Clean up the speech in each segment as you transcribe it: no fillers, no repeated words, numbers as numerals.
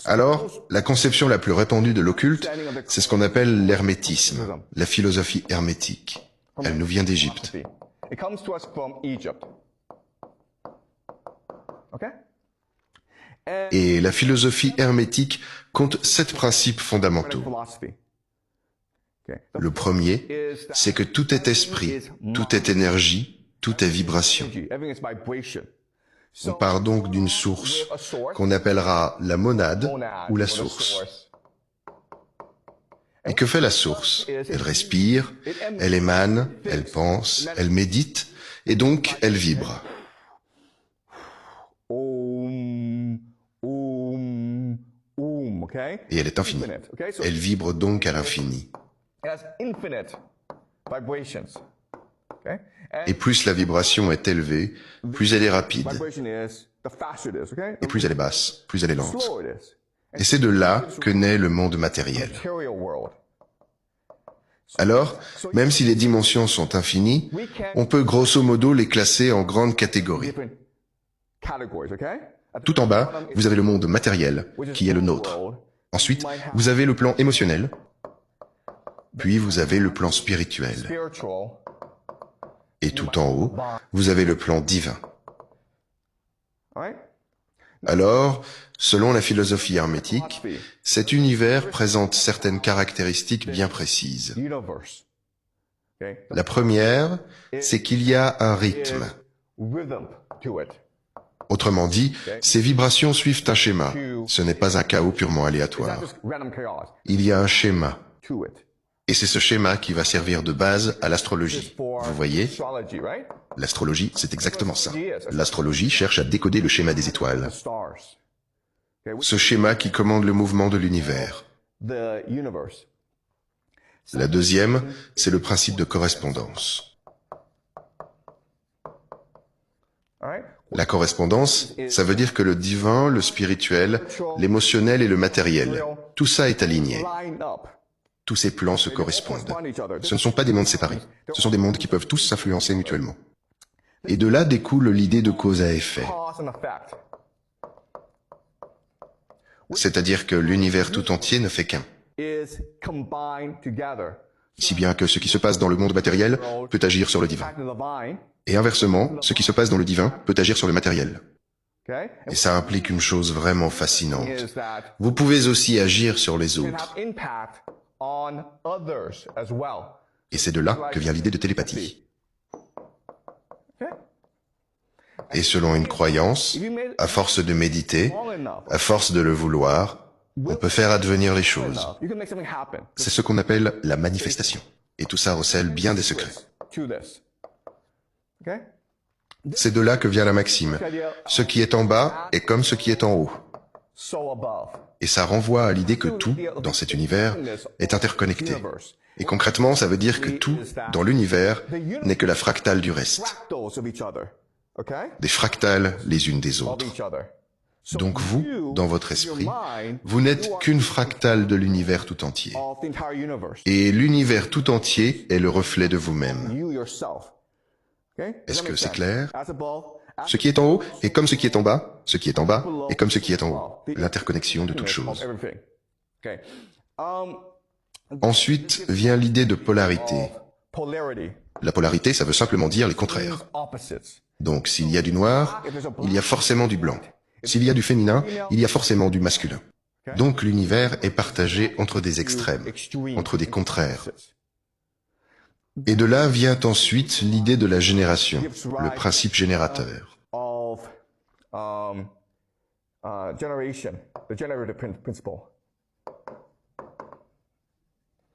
Alors, la conception la plus répandue de l'occulte, c'est ce qu'on appelle l'hermétisme, la philosophie hermétique. Elle nous vient d'Égypte. Et la philosophie hermétique compte 7 principes fondamentaux. Le premier, c'est que tout est esprit, tout est énergie, tout est vibration. On part donc d'une source qu'on appellera la monade ou la source. Et que fait la source? Elle respire, elle émane, elle pense, elle médite, et donc elle vibre. Et elle est infinie. Elle vibre donc à l'infini. Et plus la vibration est élevée, plus elle est rapide. Et plus elle est basse, plus elle est lente. Et c'est de là que naît le monde matériel. Alors, même si les dimensions sont infinies, on peut grosso modo les classer en grandes catégories. Tout en bas, vous avez le monde matériel, qui est le nôtre. Ensuite, vous avez le plan émotionnel, puis vous avez le plan spirituel. Et tout en haut, vous avez le plan divin. Alors, selon la philosophie hermétique, cet univers présente certaines caractéristiques bien précises. La première, c'est qu'il y a un rythme. Autrement dit, ces vibrations suivent un schéma. Ce n'est pas un chaos purement aléatoire. Il y a un schéma. Et c'est ce schéma qui va servir de base à l'astrologie. Vous voyez? L'astrologie, c'est exactement ça. L'astrologie cherche à décoder le schéma des étoiles. Ce schéma qui commande le mouvement de l'univers. La deuxième, c'est le principe de correspondance. La correspondance, ça veut dire que le divin, le spirituel, l'émotionnel et le matériel, tout ça est aligné. Tous ces plans se correspondent. Ce ne sont pas des mondes séparés. Ce sont des mondes qui peuvent tous s'influencer mutuellement. Et de là découle l'idée de cause à effet. C'est-à-dire que l'univers tout entier ne fait qu'un. Si bien que ce qui se passe dans le monde matériel peut agir sur le divin. Et inversement, ce qui se passe dans le divin peut agir sur le matériel. Et ça implique une chose vraiment fascinante. Vous pouvez aussi agir sur les autres. Et c'est de là que vient l'idée de télépathie. Et selon une croyance, à force de méditer, à force de le vouloir, on peut faire advenir les choses. C'est ce qu'on appelle la manifestation. Et tout ça recèle bien des secrets. C'est de là que vient la maxime. Ce qui est en bas est comme ce qui est en haut. Et ça renvoie à l'idée que tout, dans cet univers, est interconnecté. Et concrètement, ça veut dire que tout, dans l'univers, n'est que la fractale du reste. Des fractales les unes des autres. Donc vous, dans votre esprit, vous n'êtes qu'une fractale de l'univers tout entier. Et l'univers tout entier est le reflet de vous-même. Est-ce que c'est clair? Ce qui est en haut est comme ce qui est en bas, ce qui est en bas est comme ce qui est en haut. L'interconnexion de toutes choses. Ensuite vient l'idée de polarité. La polarité, ça veut simplement dire les contraires. Donc s'il y a du noir, il y a forcément du blanc. S'il y a du féminin, il y a forcément du masculin. Donc l'univers est partagé entre des extrêmes, entre des contraires. Et de là vient ensuite l'idée de la génération, le principe générateur.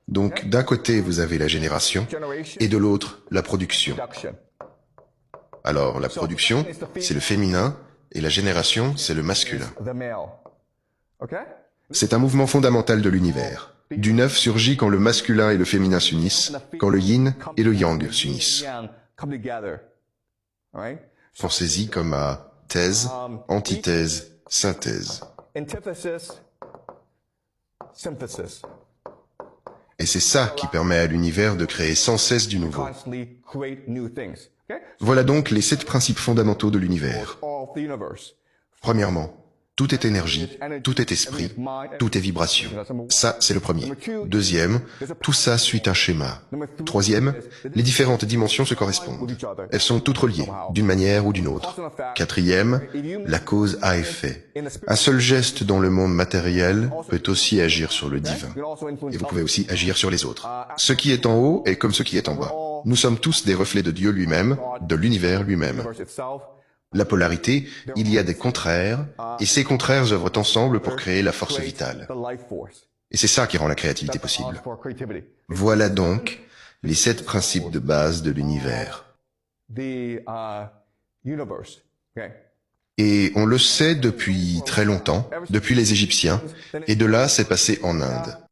Donc d'un côté vous avez la génération et de l'autre la production. Alors la production, c'est le féminin et la génération, c'est le masculin. C'est un mouvement fondamental de l'univers. Du neuf surgit quand le masculin et le féminin s'unissent, quand le yin et le yang s'unissent. Pensez-y comme à thèse, antithèse, synthèse. Et c'est ça qui permet à l'univers de créer sans cesse du nouveau. Voilà donc les 7 principes fondamentaux de l'univers. Premièrement, Tout est énergie, tout est esprit, tout est vibration. Ça, c'est le premier. Deuxième, tout ça suit un schéma. Troisième, les différentes dimensions se correspondent. Elles sont toutes reliées, d'une manière ou d'une autre. Quatrième, la cause à effet. Un seul geste dans le monde matériel peut aussi agir sur le divin. Et vous pouvez aussi agir sur les autres. Ce qui est en haut est comme ce qui est en bas. Nous sommes tous des reflets de Dieu lui-même, de l'univers lui-même. La polarité, il y a des contraires, et ces contraires œuvrent ensemble pour créer la force vitale. Et c'est ça qui rend la créativité possible. Voilà donc les 7 principes de base de l'univers. Et on le sait depuis très longtemps, depuis les Égyptiens, et de là c'est passé en Inde.